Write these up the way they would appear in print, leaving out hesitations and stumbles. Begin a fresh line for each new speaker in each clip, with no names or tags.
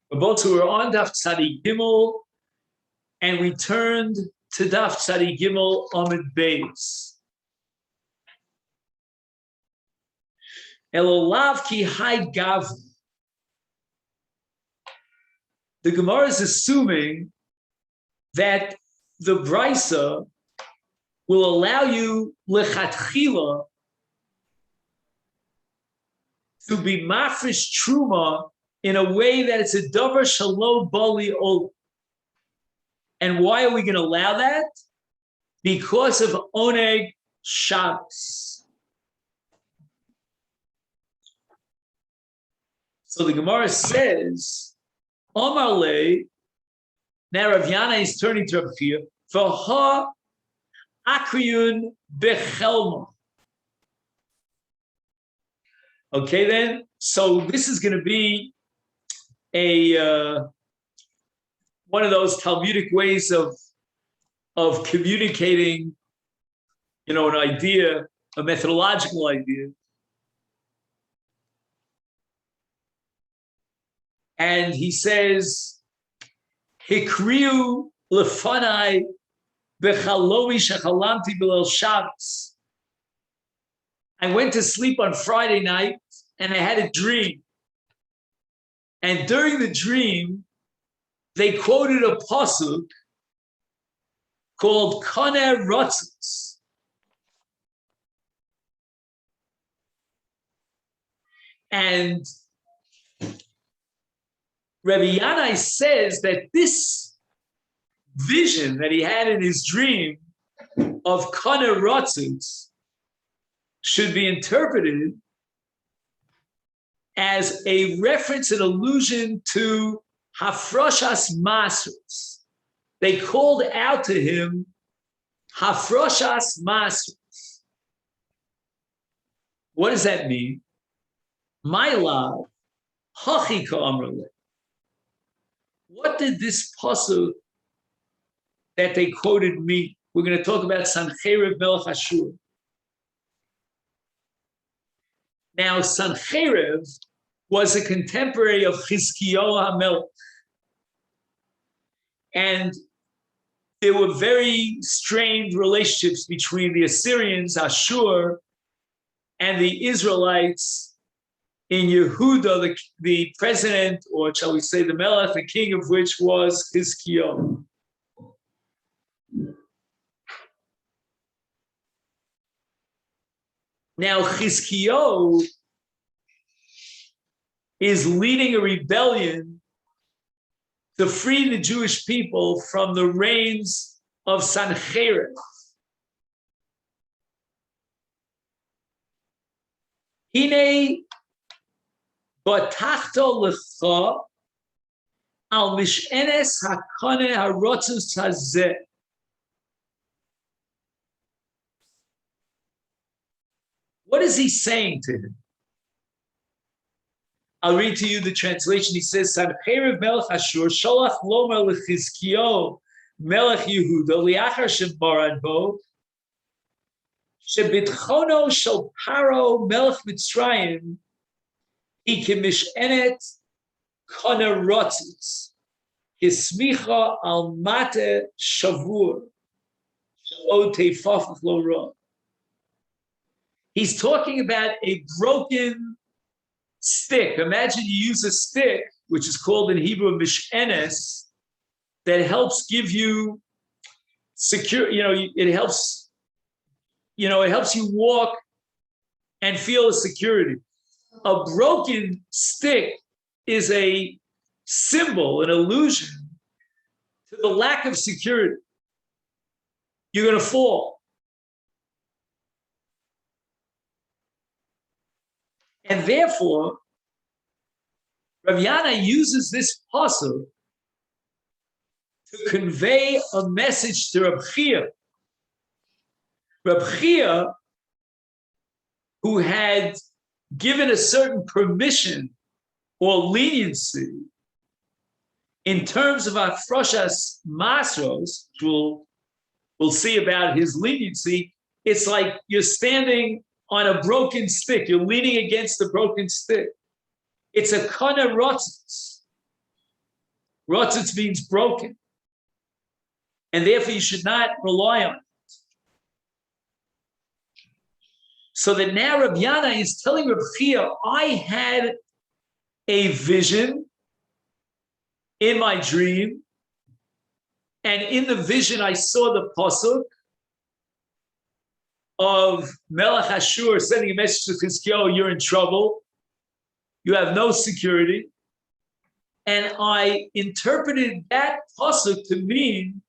Both who were on Daf Tzadi Gimel, and we turned to Daf Tzadi Gimel Amid Beis. Elolav ki hai gav. The Gemara is assuming that the Brisa will allow you lechatchila to be mafresh truma in a way that it's a davar shalom bali ol. And why are we going to allow that? Because of oneg Shabbos. So the Gemara says, Omar le, now Rav Yana is turning to Rav Chia, v'ha akriyun bechelma. Okay then, so this is going to be a one of those Talmudic ways of communicating, an idea, a methodological idea. And he says, Hikriu lefanai bechalomi shechalamti b'leil Shabbos. I went to sleep on Friday night and I had a dream. And during the dream, they quoted a pasuk called Kaner Rotzitz. And Rabbi Yanai says that this vision that he had in his dream of Kaner Rotzitz should be interpreted as a reference and allusion to Hafroshas Masros. They called out to him Hafroshas Masros. What does that mean? My love, Hachika Amrale. What did this pasuk that they quoted mean? We're going to talk about Sancheiriv Melech Ashur. Now, Sancheiriv was a contemporary of Chizkiyahu HaMelech. And there were very strained relationships between the Assyrians, Ashur, and the Israelites in Yehuda, the president, or shall we say the Melech, the king of which was Chizkiyahu. Now, Chizkiyahu is leading a rebellion to free the Jewish people from the reigns of Sancheiriv. Hine batachto lecha al mishenes hakane harotzus hazeh. What is he saying to him? I'll read to you the translation. He says, Sancheiriv Melech Ashur, Sholach Lomer Lechizkiyahu Melech Yehuda, Liachar Shebarad Bo, Shebitchono Shel Paro Melech Mitzrayim, Ikimishenet Koner Rotzitz, Hismicha Al Mate Shavur, Shelo Teifafach Lo Ra. He's talking about a broken stick. Imagine you use a stick, which is called in Hebrew mishenes, that helps give you secure. It helps you walk and feel a security. A broken stick is a symbol, an allusion to the lack of security. You're going to fall. And therefore, Rav Yana uses this pasuk to convey a message to Reb Chia. Reb Chia, who had given a certain permission or leniency in terms of Hafroshas Masros, which we'll see about his leniency, it's like you're standing on a broken stick. You're leaning against the broken stick. It's a Kana Rotzitz. Rotzitz means broken. And therefore you should not rely on it. So that now Rabbi Yana is telling Rabbi Chia, I had a vision in my dream, and in the vision I saw the pasuk of Melech Ashur sending a message to Chizkiyahu, you're in trouble, you have no security. And I interpreted that pasuk to mean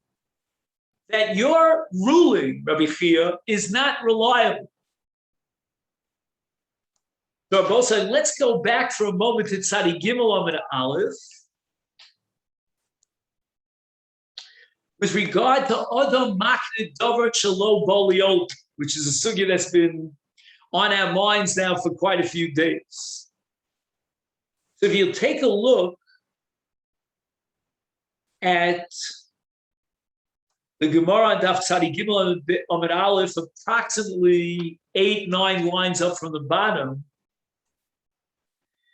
that your ruling, Rabbi Chia, is not reliable. So Rabbi said, let's go back for a moment to Tzadi Gimel Amid Aleph. With regard to Adam Maknid Davar Shelo Boliot, which is a sugya that's been on our minds now for quite a few days. So if you take a look at the Gemara on Daf Tzadi Gimel Amid Aleph, approximately 8-9 lines up from the bottom,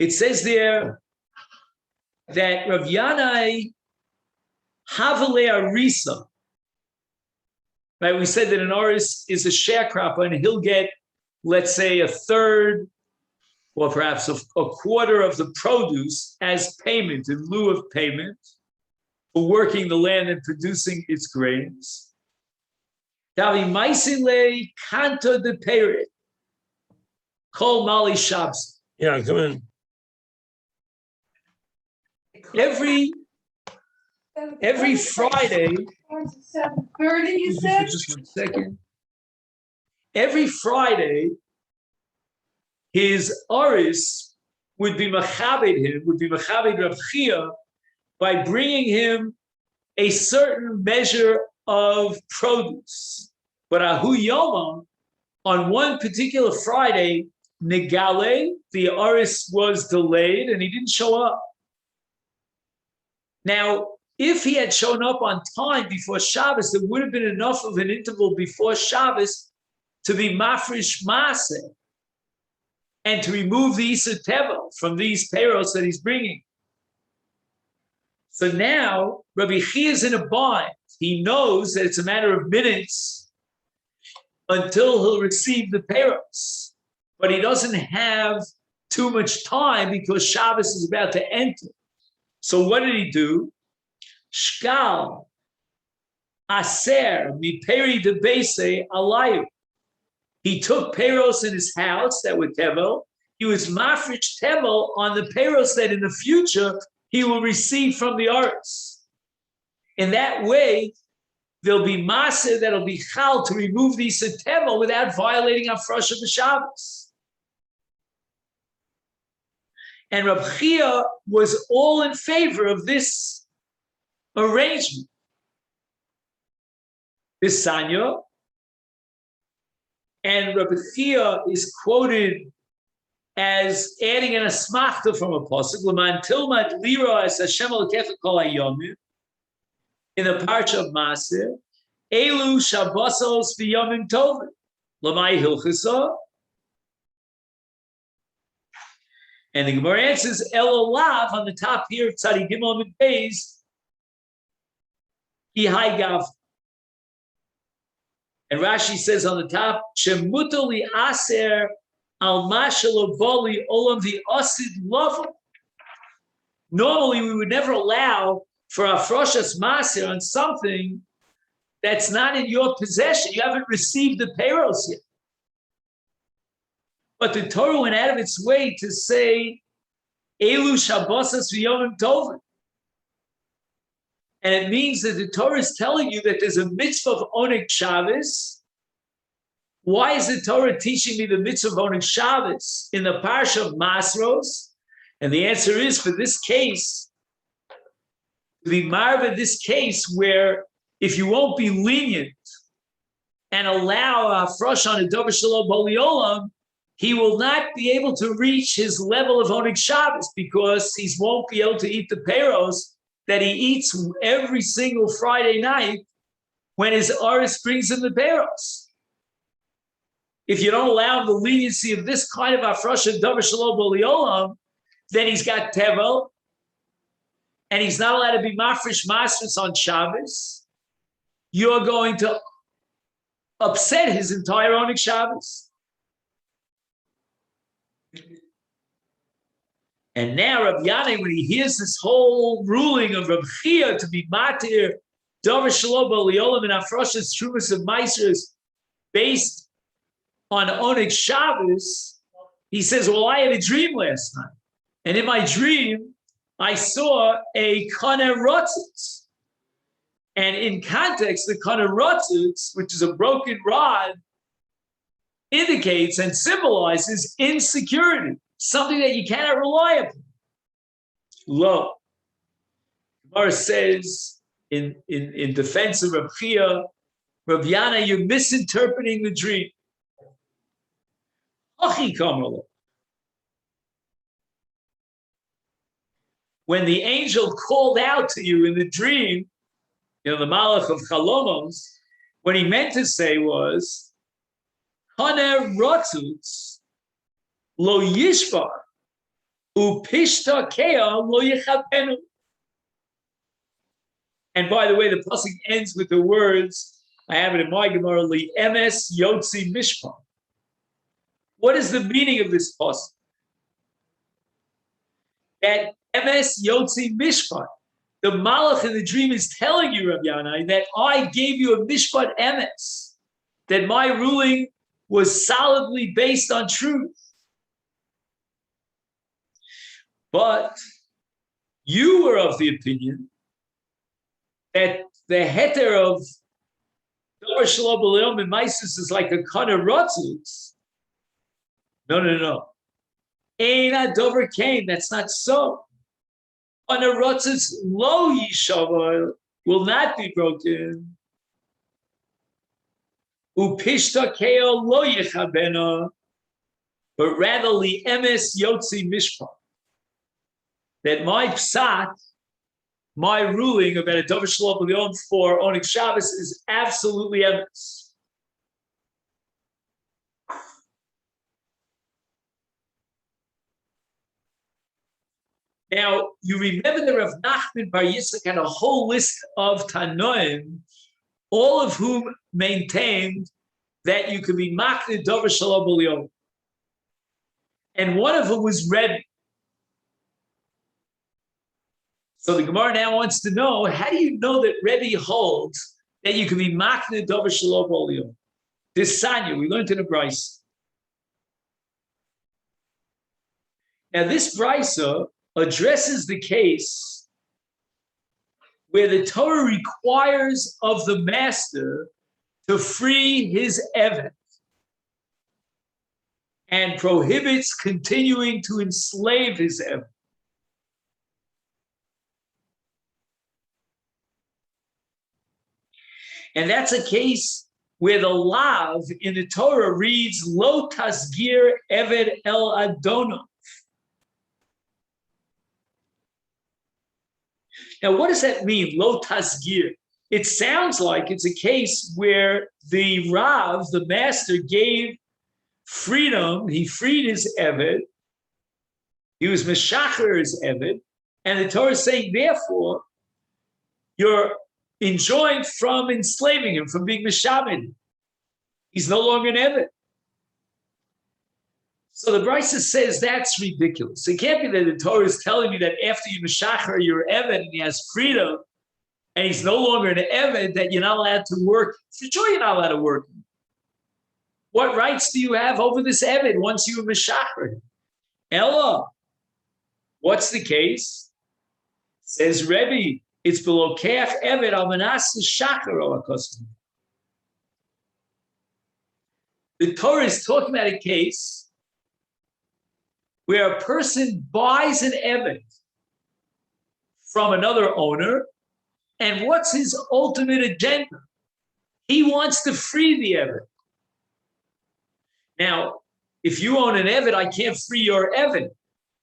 it says there that Rav Yanai Havale Arisa, right? We said that an Aris is a sharecropper and he'll get, let's say, a third or perhaps a quarter of the produce as payment, in lieu of payment, for working the land and producing its grains. Davi Maisile Kanto de Peret, Kol Mali Shabs.
Yeah, come in.
Every Friday,
7:30, you said?
just 1 second. Every Friday, his Aris would be Machabed Rav Chia, by bringing him a certain measure of produce. But Ahu Yoma, on one particular Friday, Nigale, the Aris was delayed and he didn't show up. Now, if he had shown up on time before Shabbos, there would have been enough of an interval before Shabbos to be mafresh maaseh and to remove the Isur Tevel from these payros that he's bringing. So now, Rabbi Chia is in a bind. He knows that it's a matter of minutes until he'll receive the payros, but he doesn't have too much time because Shabbos is about to enter. So what did he do? Shkal aser miperi de beise alayu. He took payros in his house that were tevel. He was mafresh tevel on the payros that in the future he will receive from the Aris. In that way, there'll be maser that'll be chal to remove the Isur Tevel without violating Afrosh of the Shabbos. And Rab Chia was all in favor of this arrangement. This Sanya, and Rab Chia is quoted as adding an asmachta from a pasuk, L'man tilmad lira es Hashem Elokecha kol hayomim, in the parsha of Maaseh, Elu Shabbosos v'yomim tovim, L'mai hilchasa. And the Gemara answers, El Olav, on the top here, Tzadi Gimel Amid Beis, Ihai Gav. And Rashi says on the top, Shemuto li aser al mashalo voli olam the asid lava. Normally, we would never allow for Afroshas Maser on something that's not in your possession. You haven't received the payros yet. But the Torah went out of its way to say, Elu Shabbosas v'yomim tovim. And it means that the Torah is telling you that there's a mitzvah of Oneg Shabbos. Why is the Torah teaching me the mitzvah of Oneg Shabbos in the parsha of Masros? And the answer is, for this case, the marva, this case where if you won't be lenient and allow a Afrosh on a Dover Shalom Boli Olam, he will not be able to reach his level of Oneg Shabbos because he won't be able to eat the payros that he eats every single Friday night when his Aris brings him the payros. If you don't allow him the leniency of this kind of Afrosh and Dover Shalom Boli Olam, then he's got Tevel, and he's not allowed to be mafresh masris on Shabbos, you're going to upset his entire Oneg Shabbos. And now Rav Yanai, when he hears this whole ruling of Rav Chia to be matir davar shelo b'liolam and afroshes trumas of maisers based on Oneg Shabbos, he says, well, I had a dream last night. And in my dream, I saw a kana rotzitz. And in context, the kana rotzitz, which is a broken rod, indicates and symbolizes insecurity, something that you cannot rely upon. Lo. Gemara says in defense of Rav Chia, Rav Yana, you're misinterpreting the dream. When the angel called out to you in the dream, the Malach of Chalomos, what he meant to say was, Haner rotzutz lo yishvar upishta kea lo yechabenu. And by the way, the pasuk ends with the words, I have it in my Gemara, li emes yotzi mishpah. What is the meaning of this pasuk? That emes yotzi mishpat. The malach in the dream is telling you, Rav Yanai, that I gave you a mishpat emes, that my ruling was solidly based on truth. But you were of the opinion that the heter of davar shelo b'liolam and maisus is like a kana rotzutz. No. Eina dover came. That's not so. Kana rotzutz lo yishava will not be broken. Upishta keo lo yechabena, but rather li emes yotzi mishpah. That my psat, my ruling about a davar shelo b'liolam for Oneg Shabbos is absolutely emes. Now, you remember that Rav Nachman Bar Yitzchak had a whole list of Tanoim, all of whom maintained that you could be makneh davar shelo b'liolam. And one of them was Rebbe. So the Gemara now wants to know, how do you know that Rebbe holds that you can be makneh davar shelo b'liolam? This Sanya, we learned in the Brisa. Now this Brisa addresses the case where the Torah requires of the master to free his eved and prohibits continuing to enslave his eved. And that's a case where the lav in the Torah reads, Lo tasgir eved el adono. Now, what does that mean, lo tasgir? It sounds like it's a case where the Rav, the master, gave freedom. He freed his eved. He was meshacher his eved. And the Torah is saying, therefore, you're enjoined from enslaving him, from being meshamed. He's no longer an eved. So the Brisa says that's ridiculous. It can't be that the Torah is telling me that after you meshacher your eved and he has freedom, and he's no longer an eved, that you're not allowed to work. For sure you're not allowed to work. What rights do you have over this eved once you meshacher him? Ella, what's the case? Says Rebbe, it's below kaf eved al manas shacher al custom. The Torah is talking about a case where a person buys an eved from another owner, and what's his ultimate agenda? He wants to free the eved. Now, if you own an eved, I can't free your eved.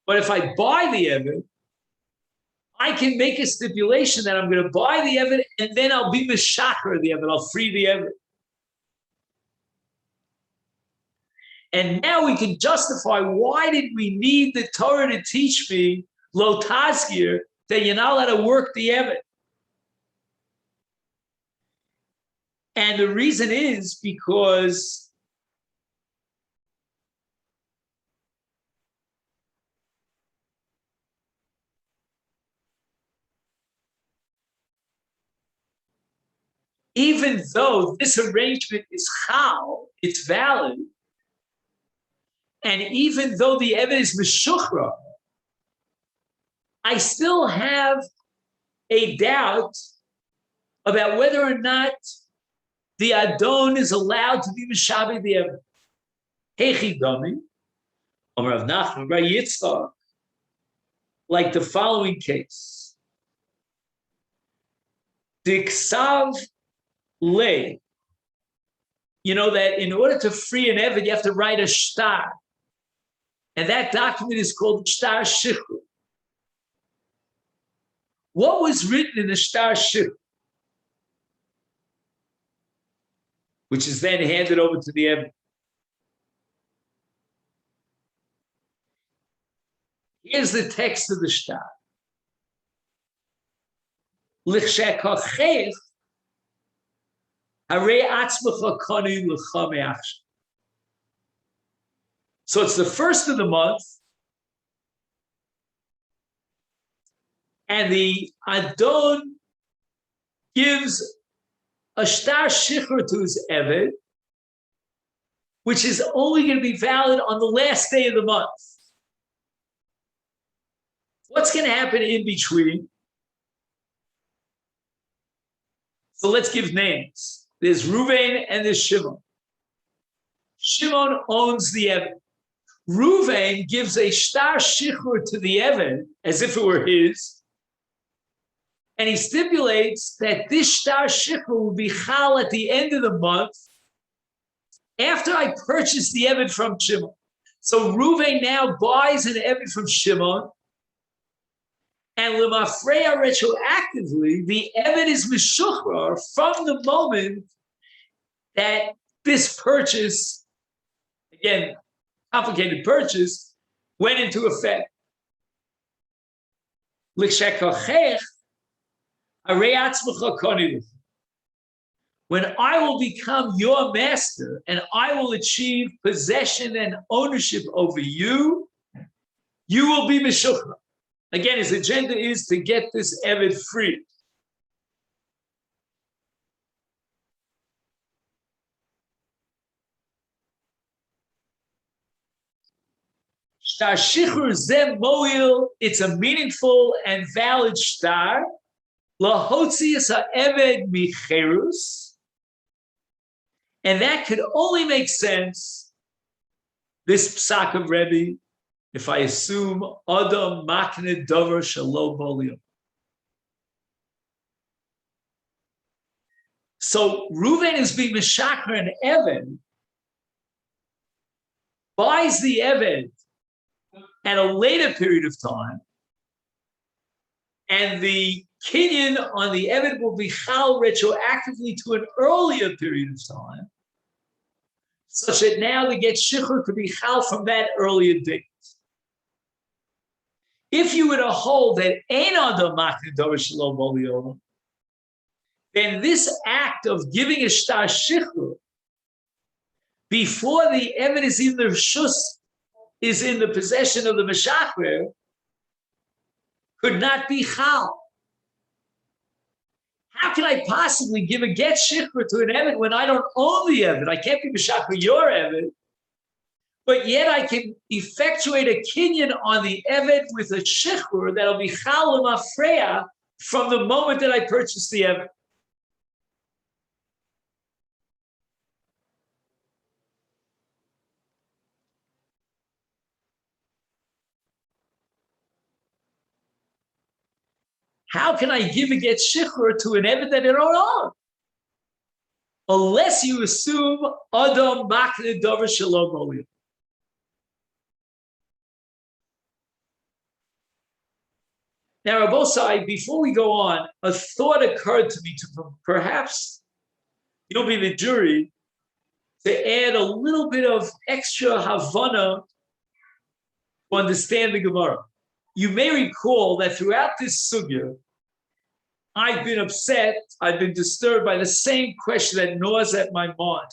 But if I buy the eved, I can make a stipulation that I'm going to buy the eved, and then I'll be meshacher the eved. I'll free the eved. And now we can justify, why did we need the Torah to teach me, lo tasgir, that you're not allowed to work the Eved. And the reason is because even though this arrangement is chal, it's valid, and even though the Eved is meshuchra, I still have a doubt about whether or not the Adon is allowed to be Meshavi the Eved. Hechi Dami, Amar Rav Nachman bar Yitzchak, like the following case. Diksav Le, you know that in order to free an Eved, you have to write a shtar. And that document is called shtar shichur. What was written in the shtar shichur? Which is then handed over to the Eved. Here's the text of the shtar. Lichshekachech harei atzmecha kani l'cha me'achshav. So it's the first of the month, and the Adon gives a shtar shichur to his Eved, which is only going to be valid on the last day of the month. What's going to happen in between? So let's give names. There's Ruvain and there's Shimon. Shimon owns the Eved. Ruvain gives a shtar shichur to the Eved as if it were his, and he stipulates that this shtar shichur will be chal at the end of the month after I purchase the Eved from Shimon. So Ruvain now buys an Eved from Shimon, and lemafreya retroactively, the Eved is meshuchrar from the moment that this purchase, again, complicated purchase, went into effect. When I will become your master and I will achieve possession and ownership over you, you will be meshuchrar. Again, his agenda is to get this Eved free. Shtar shichur zeh moil, it's a meaningful and valid shtar. Lahotzias ha'eved micherus, and that could only make sense, this psak of Rebbe, if I assume Adam makne dover shalom bolio. So Reuven is being Meshachar and Eved, buys the Eved at a later period of time, and the kinyan on the Eved will be chal retroactively to an earlier period of time, such that now the get shichur could be chal from that earlier date. If you were to hold that ein adam makne dover shalom bolio, then this act of giving a shtar shichur before the Eved is in the reshus, is in the possession of the Meshacher, could not be chal. How can I possibly give a get shichur to an Eved when I don't own the Eved? I can't be Meshacher your Eved, but yet I can effectuate a kinyan on the Eved with a shichur that'll be chal l'mafreya from the moment that I purchase the Eved. How can I give a get shichur to an Eved that I don't own? Unless you assume Adam makne dover shalom bolio. Now, Rabosai, before we go on, a thought occurred to me to perhaps, you'll be the jury, to add a little bit of extra Havana to understand the Gemara. you may recall that throughout this sugya, I've been upset, I've been disturbed by the same question that gnaws at my mind.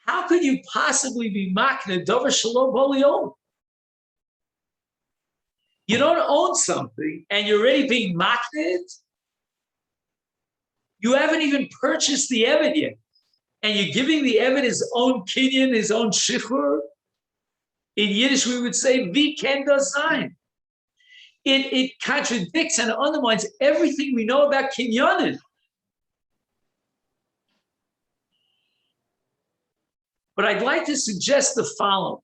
How could you possibly be makna davar shalom holy own? You don't own something and you're already being makna it. You haven't even purchased the Eved yet. And you're giving the Eved his own kinyan, his own shichur. In Yiddish, we would say, "Vi ken das sein." It contradicts and undermines everything we know about kinyanin. But I'd like to suggest the following.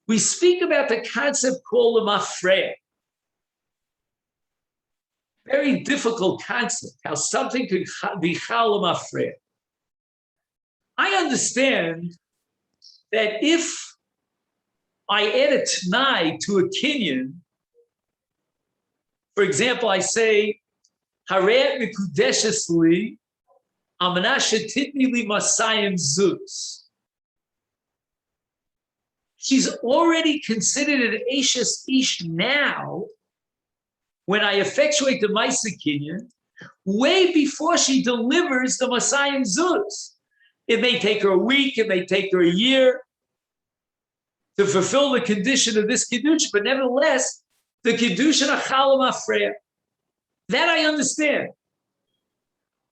We speak about the concept called the mafreya. Very difficult concept, how something could be chal mafreya. I understand that if I add a t'nai to a kinyan, for example, I say, Hareat mikudeshes li, amana shetitni li masayim zuz. She's already considered an Ashes Ish now when I effectuate the Masechet Kinyan, way before she delivers the Masayim Zuz. It may take her a week, it may take her a year to fulfill the condition of this Kiddush, but nevertheless, the Kiddushin Achalam Afreya. That I understand.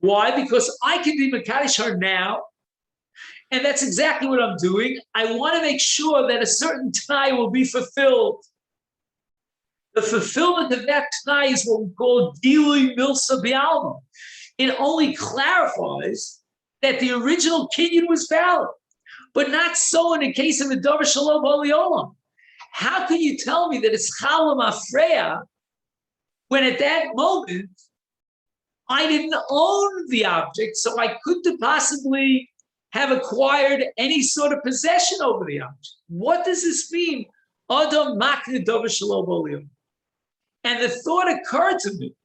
Why? Because I can be Mekadosh her now, and that's exactly what I'm doing. I want to make sure that a certain t'nai will be fulfilled. The fulfillment of that t'nai is what we call Gilui Milsa B'Alma. It only clarifies that the original kinyan was valid, but not so in the case of the Davar Shalom Holy Olam. How can you tell me that it's Chalam Afreya when at that moment I didn't own the object, so I couldn't possibly have acquired any sort of possession over the object? What does this mean? Adam Makna Davar Shalom Holy Olam. And the thought occurred to me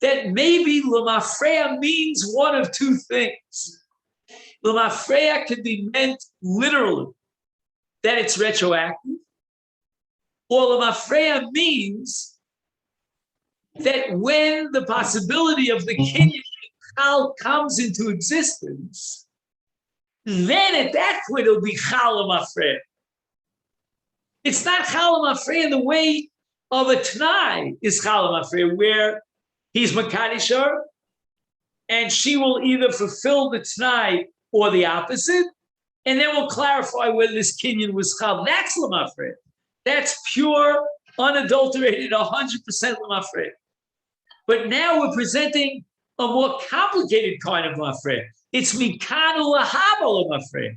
that maybe L'mafreya means one of two things. L'mafreya could be meant literally, that it's retroactive, or L'mafreya means that when the possibility of the kinyan chal comes into existence, then at that point it'll be chal L'mafreya. It's not chal L'mafreya in the way of a t'nai is chal L'mafreya, where he's Mekadosh her, and she will either fulfill the t'nai or the opposite, and then we'll clarify whether this kinyan was chal. That's L'mafreya. That's pure, unadulterated, 100% L'mafreya. But now we're presenting a more complicated kind of L'mafreya. It's mikanu lahaba L'mafreya.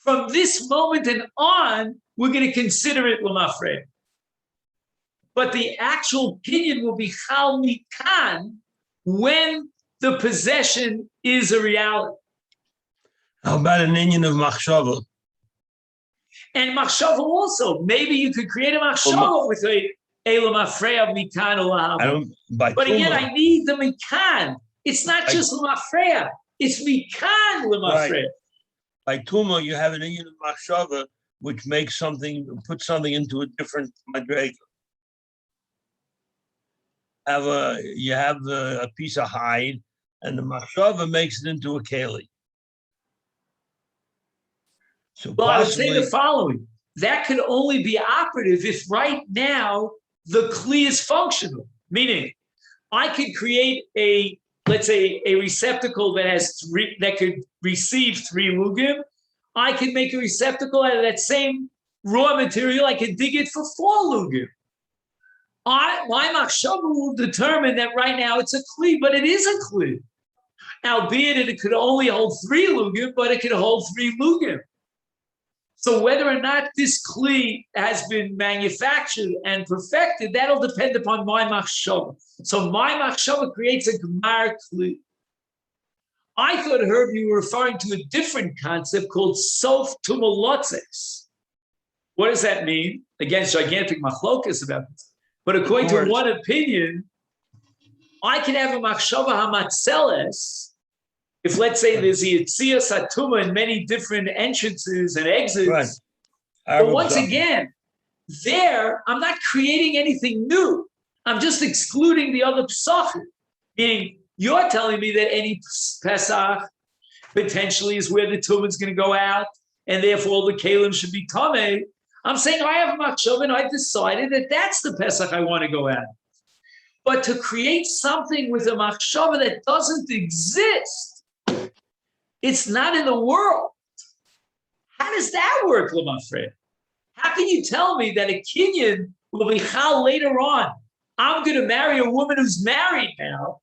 From this moment and on, we're going to consider it L'mafreya. But the actual kinyan will be chal mikan when the possession is a reality.
How about an inyan of machshava?
And machshava also. Maybe you could create a machshava with a l'mafreya mikan or lahaba. But again, I need the mikan. It's not just l'mafreya. It's mikan l'mafreya.
Right. By tuma, you have an inyan of machshava, which makes something, puts something into a different madrega. You have a piece of hide, and the machshava makes it into a keli. So
well, I would say the following: that could only be operative if right now the kli is functional. Meaning, I could create let's say, a receptacle that has that could receive 3 lugim. I can make a receptacle out of that same raw material. I can dig it for 4 lugim. My machshava will determine that right now it's a kli, but it is a kli. Albeit it could only hold 3 lugim, but it could hold 3 lugim. So whether or not this kli has been manufactured and perfected, that'll depend upon my machshava. So my machshava creates a gemar kli. I thought, Herb, you were referring to a different concept called sof tumalotzes. What does that mean? Again, gigantic machlokas about this. But according to one opinion, I can have a machshava hamatzeles If let's say there's a Yetzias Hatuma in many different entrances and exits,
Right.
but once again, there I'm not creating anything new. I'm just excluding the other Pesachim. Meaning, you're telling me that any Pesach potentially is where the Tumah is going to go out, and therefore all the Kalim should be Tameh. I'm saying I have a machshava and I've decided that that's the Pesach I want to go at. But to create something with a machshava that doesn't exist, it's not in the world. How does that work, Lamafred? How can you tell me that a kinyan will be chal later on? I'm going to marry a woman who's married now,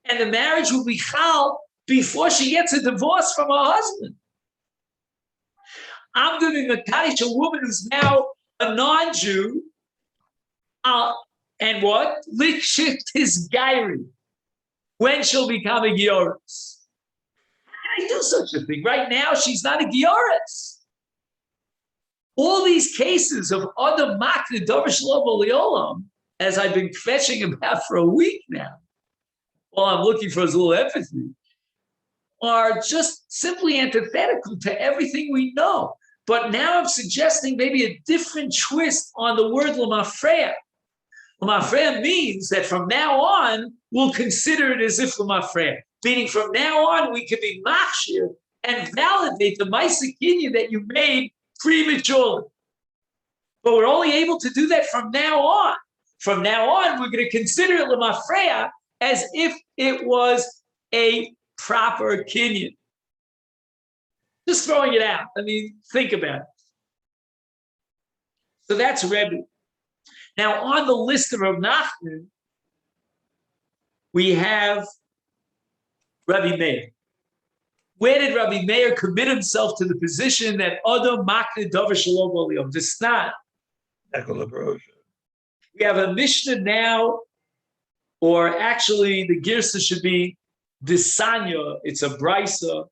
and the marriage will be chal before she gets a divorce from her husband. I'm going to mekadesh a woman who's now a non-Jew, and what? Likshift his gairi, when she'll become a gioris. How can I do such a thing? Right now, she's not a gioris. All these cases of Adam Makna Dovish Lo B'Olam, as I've been fetching about for a week now, while I'm looking for his little empathy, are just simply antithetical to everything we know. But now I'm suggesting maybe a different twist on the word Lamafreya. Lamafreya means that from now on, we'll consider it as if Lamafreya. Meaning from now on, we can be machshir and validate the Masechet Yevamot that you made prematurely. But we're only able to do that from now on. From now on, we're going to consider Lamafreya as if it was a proper kinyan. Just throwing it out. I mean, think about it. So that's Rebbe. Now, on the list of Rav Nachman, we have Rabbi Meir. Where did Rabbi Meir commit himself to the position that Adam Makna Dover Shalom B'Olam? Just not. We have a Mishnah now, or actually the Girsa should be Disanya. It's a Brisa.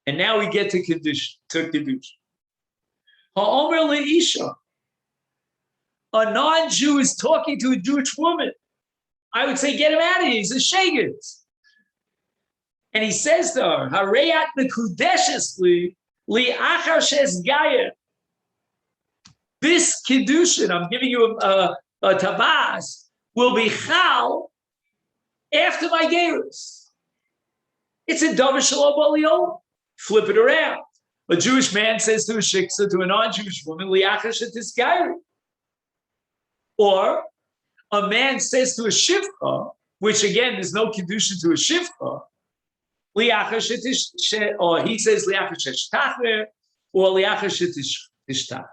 And now we get to Kiddush. Ha'omer le'isha. A non-Jew is talking to a Jewish woman. I would say, get him out of here. He's a sheged. And he says to her, Hareyat mekudeshes li achar shes gayer. This Kiddushin, I'm giving you a tabas, will be chal after my gerus. It's a davar shalom b'Olam. Flip it around. A Jewish man says to a shiksa, to a non-Jewish woman, liachar shetis gayer. Or a man says to a shivcha, which again, there's no Kiddushin to a shivcha, or he says liachar shetishtacher, or liachar shetishtacher.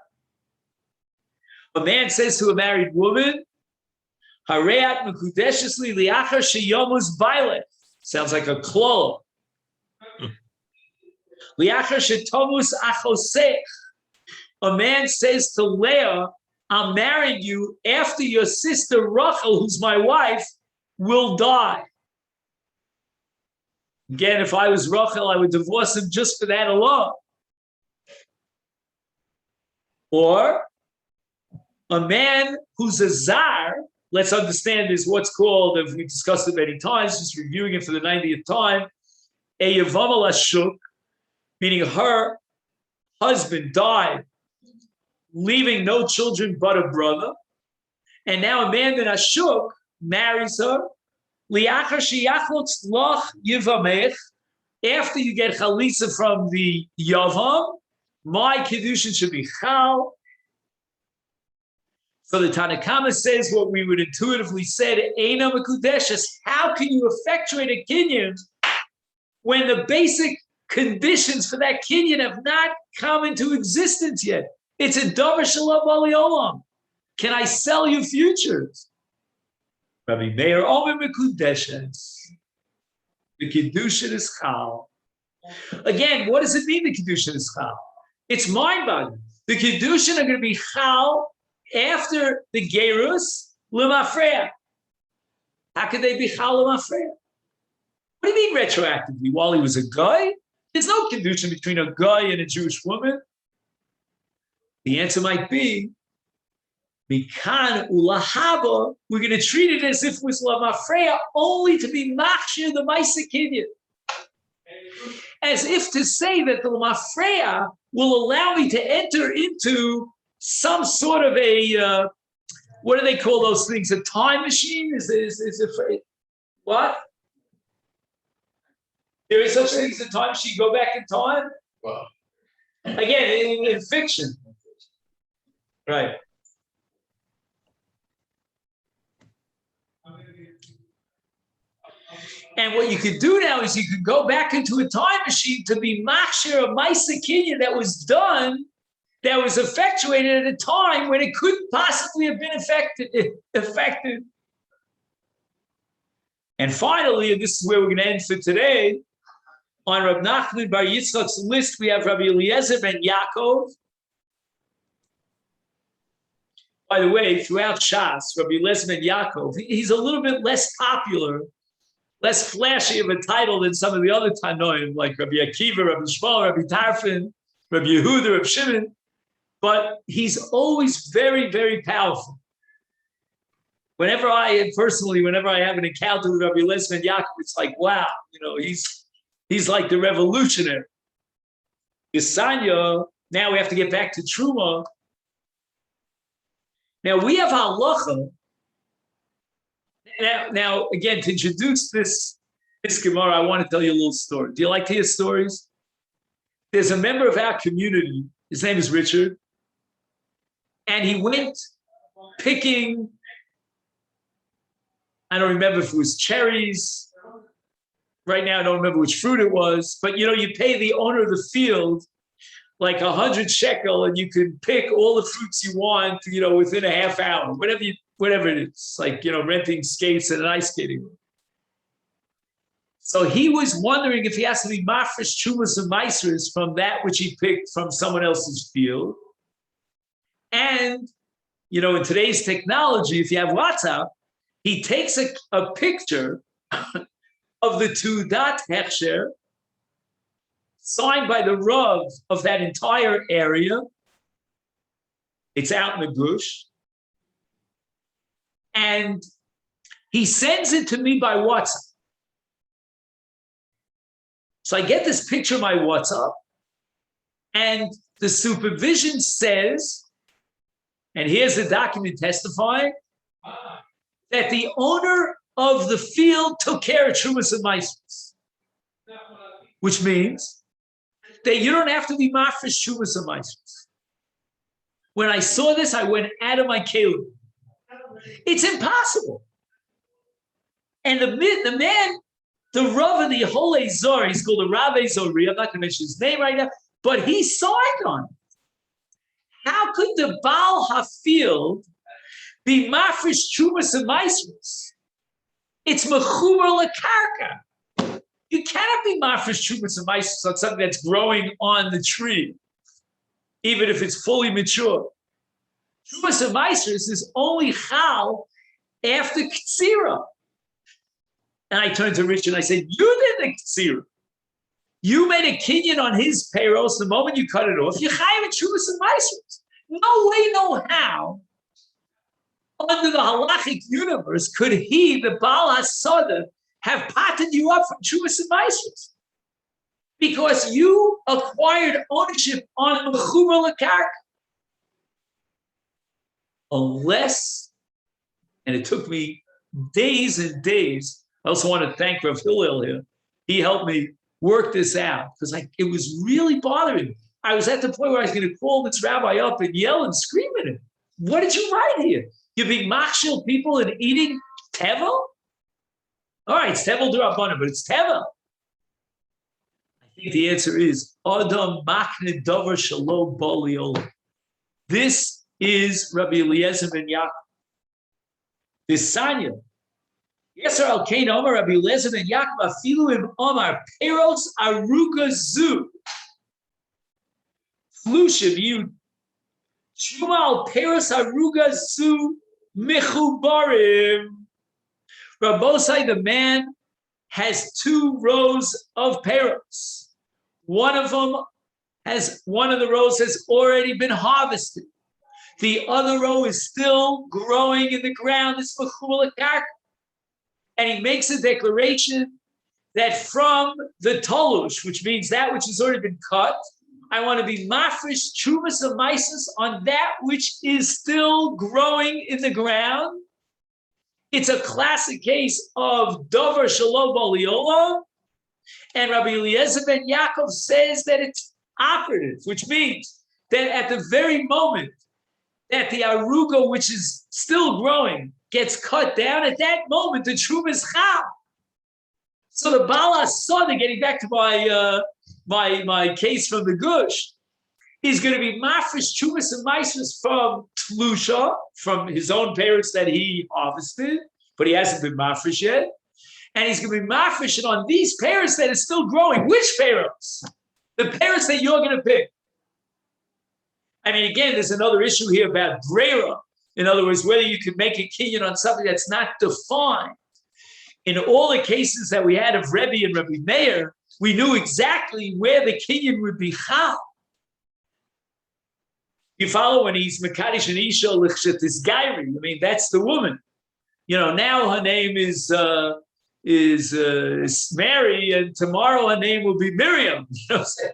A man says to a married woman, Hareat mekudeshesli liachar sheyomus baileh. Sounds like a klol. Liachar shetomus achosech. A man says to Leah, I'm marrying you after your sister Rachel, who's my wife, will die. Again, if I was Rachel, I would divorce him just for that alone. Or a man who's a zar, let's understand, is what's called, if we discussed it many times, just reviewing it for the 90th time, a Yevamot Ashuk, meaning her husband died, leaving no children but a brother, and now a man that Ashuk marries her, liachar sheyachlotz loch yivamech, after you get chalitza from the Yavam, my Kiddushin should be chal. So the Tanakama says what we would intuitively say, Eina Mekudeshes. How can you effectuate a kinyan when the basic conditions for that kinyan have not come into existence yet? It's a davar shalom b'Olam. Can I sell you futures? Rabbi Meir Omer Mekudeshes. The Kiddushin is chal. Again, what does it mean the Kiddushin is chal? It's mind-boggling. The Kiddushin are going to be chal after the gerus l'mafreya. How could they be chal l'mafreya? What do you mean retroactively? While he was a guy? There's no Kiddushin between a guy and a Jewish woman. The answer might be Mikan ulahaba, we're going to treat it as if it was lamafreya, only to be machshir the Masechet. As if to say that the lamafreya will allow me to enter into some sort of a, what do they call those things? A time machine? Is it what? There is such thing as a time machine. Go back in time.
Wow.
Again, in fiction, right? And what you could do now is you could go back into a time machine to be machshir of Masechet that was done, that was effectuated at a time when it couldn't possibly have been effected. And finally, and this is where we're going to end for today, on Rab Nachman Bar Yitzchak's list, we have Rabbi Eliezer ben Yaakov. By the way, throughout Shas, Rabbi Eliezer ben Yaakov, he's a little bit less popular, less flashy of a title than some of the other Tanoim, like Rabbi Akiva, Rabbi Shmuel, Rabbi Tarfon, Rabbi Yehuda, Rabbi Shimon, but he's always very, very powerful. Whenever I have an encounter with Rabbi Eliezer ben Yaakov, it's like, wow, he's like the revolutionary. Yisanya, now we have to get back to Truma. Now we have halacha. Now again, to introduce this Gemara, I want to tell you a little story. Do you like to hear stories? There's a member of our community, his name is Richard, and he went picking, I don't remember if it was cherries. Right now, I don't remember which fruit it was, but you pay the owner of the field like 100 shekel, and you can pick all the fruits you want, within a half hour, whatever it is, like, renting skates at an ice skating rink. So he was wondering if he has to be mafresh chumas and meisers from that which he picked from someone else's field. And, in today's technology, if you have WhatsApp, he takes a picture of the Tudat Hechsher signed by the Rav of that entire area. It's out in the Gush. And he sends it to me by WhatsApp. So I get this picture of my WhatsApp, and the supervision says, and here's the document testifying, that the owner of the field took care of Trumas and Meisers, which means that you don't have to be mafresh Trumas and Meisers. When I saw this, I went out of my kelim. It's impossible. And the man, the Rav of the whole Azor, he's called the Rav Azori, I'm not going to mention his name right now, but he signed on it. How could the Baal HaField be mafresh Trumas and Meisers? It's mechuber lekarka. You cannot be mafresh Trumas and Meisers on something that's growing on the tree, even if it's fully mature. Trumas and Meisers is only chal after Ktsira. And I turned to Rich and I said, you did the Ktsira. You made a kinyan on his payroll. The moment you cut it off, you chayav in Trumas and Meisers. No way, no how. Under the halachic universe, could he, the Baal HaSoda, have potted you up from Trumas and Meisers? Because you acquired ownership on mechuber lekarka. Unless, and it took me days and days. I also want to thank Rav Hillel here. He helped me work this out because it was really bothering me. I was at the point where I was going to call this rabbi up and yell and scream at him. What did you write here? You're being machshil people and eating tevel? All right, it's tevel d'Rabbanan, but it's tevel. I think the answer is Adam machne davar shelo boliol. This is Rabbi Eliezer ben Yaakov. This Sanya. Yes, sir. Al-Kain Omar Rabbi Eliezer ben Yaakov afilu im Omar peros aruga zu. Flushiv you. Shumal peros aruga zu mechubarim. Rabbosai, the man has 2 rows of peros. One of the rows has already been harvested. The other row is still growing in the ground. It's mechubal karka. And he makes a declaration that from the tolush, which means that which has already been cut, I want to be mafresh chuvas and mises on that which is still growing in the ground. It's a classic case of davar shalom baliola, and Rabbi Eliezer ben Yaakov says that it's operative, which means that at the very moment that the aruga, which is still growing, gets cut down, at that moment the truma is chal. So the Baal Asada, getting back to my case from the Gush, is going to be mafresh chumas and maisras from Tlusha, from his own parents that he harvested, but he hasn't been mafresh yet. And he's going to be mafresh on these parents that is still growing. Which parents? The parents that you're going to pick. I mean, again, there's another issue here about brera. In other words, whether you could make a kinyan on something that's not defined. In all the cases that we had of Rebbe and Rebbe Meir, we knew exactly where the kinyan would be chal. You follow when he's Mekadosh and Isha L'chshetis Gairi. I mean, that's the woman. You know, now her name is Mary, and tomorrow her name will be Miriam. You know what I'm saying?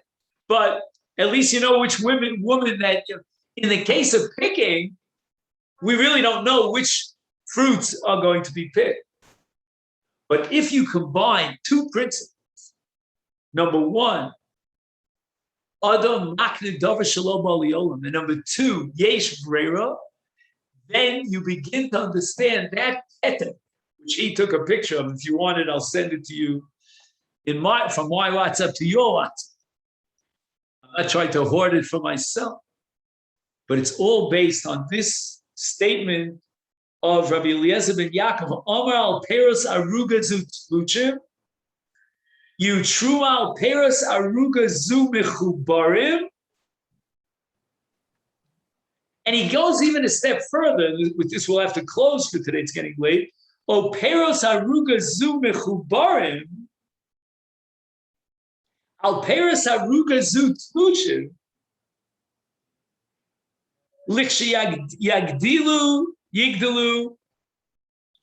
But at least you know which woman that, you know, in the case of picking, we really don't know which fruits are going to be picked. But if you combine two principles, number one, Adam makne davar shalom aliolam, and number two, yesh brera, then you begin to understand that pattern, which he took a picture of. If you want it, I'll send it to you from my WhatsApp to your WhatsApp. I'm not trying to hoard it for myself, but it's all based on this statement of Rabbi Eliezer ben Yaakov, Omer al Peros Aruga Zu Tluchim, you true al Peros Aruga Zu Mechubarim. And he goes even a step further. With this, we'll have to close for today. It's getting late. O Peros Aruga Zu Mechubarim, al Peros Aruga Zu Tluchim, Likshi Yagdilu Yigdalu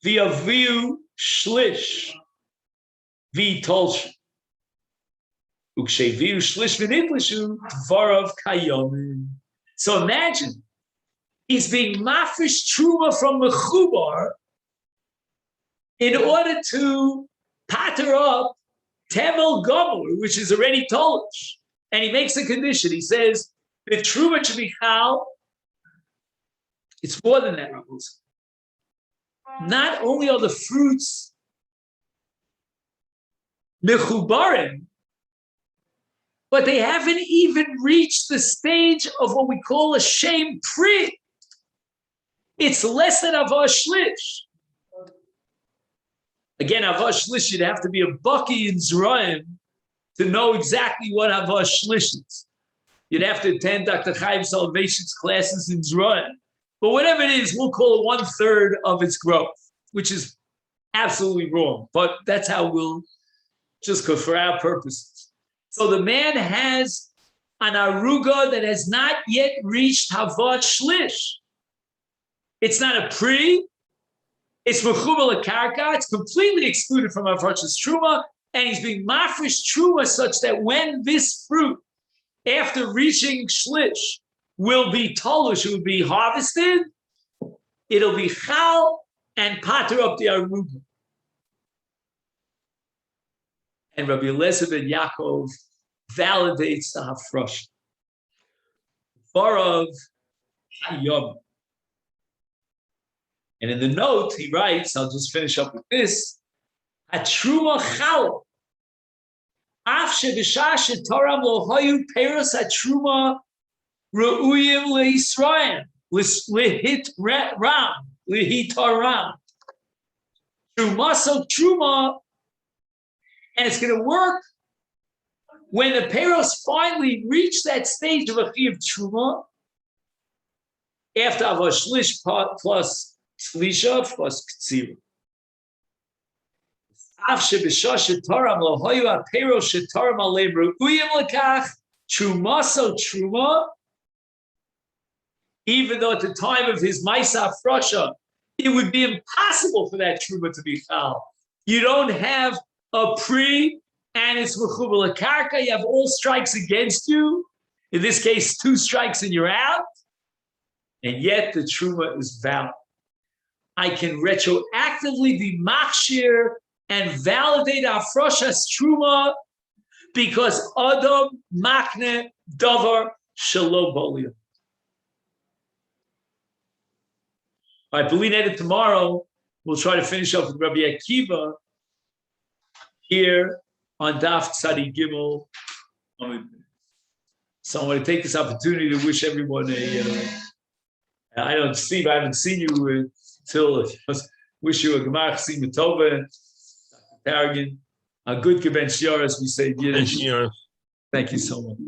V'Aviu Shlish V'Tolsh Uksheviu Shlish V'Nitlishu Dvarav Kayomin. So imagine he's being mafresh truma from Mechubar in order to patter up Tevel Gomor, which is already Tolish. And he makes a condition. He says the truma should be chal. It's more than that, Ruggles. Not only are the fruits mechubarim, but they haven't even reached the stage of what we call a shem pri. It's less than avah shlish. Again, avah shlish, you'd have to be a bucky in Zerayim to know exactly what avah shlish is. You'd have to attend Dr. Chaim Salvation's classes in Zerayim. But whatever it is, we'll call it 1/3 of its growth, which is absolutely wrong. But that's how we'll just go for our purposes. So the man has an aruga that has not yet reached Havot Shlish. It's not a pri. It's mechubal karka. It's completely excluded from Havot Truma, and he's being mafresh truma such that when this fruit, after reaching Shlish, will be tolush, it will be harvested, it'll be chal and pater up the aruga. And Rabbi Eliezer ben Yaakov validates the hafrosh. Varav hayom. And in the note, he writes, I'll just finish up with this, Hatruma chal. Af shebishah shetoram lo hoyu peros hatruma Ru'uyim le'Yisrael, lehit ram, lehitar. Truma truma, and it's going to work when the peros finally reach that stage of a chi of truma, after avah shlish plus shlisha plus ktsira. Af shebishah shetaram lo hoyu haperos shetaram aleim ru'uyim lekach truma. even though at the time of his Maisa Frosha, it would be impossible for that truma to be chal. You don't have a pre and it's mechubal karka. You have all strikes against you. In this case, 2 strikes and you're out. And yet the truma is valid. I can retroactively be machshir and validate Afroshas truma because Adam makne davar shelo bolia. All right, Belina, tomorrow we'll try to finish up with Rabbi Akiva here on Daf Tzadi Gimel. So I want to take this opportunity to wish everyone I don't, Steve, I haven't seen you till wish you a Gemar Chasima Tova, Tarragon, a good Keben Shior, as we say in Yiddish. Thank you so much.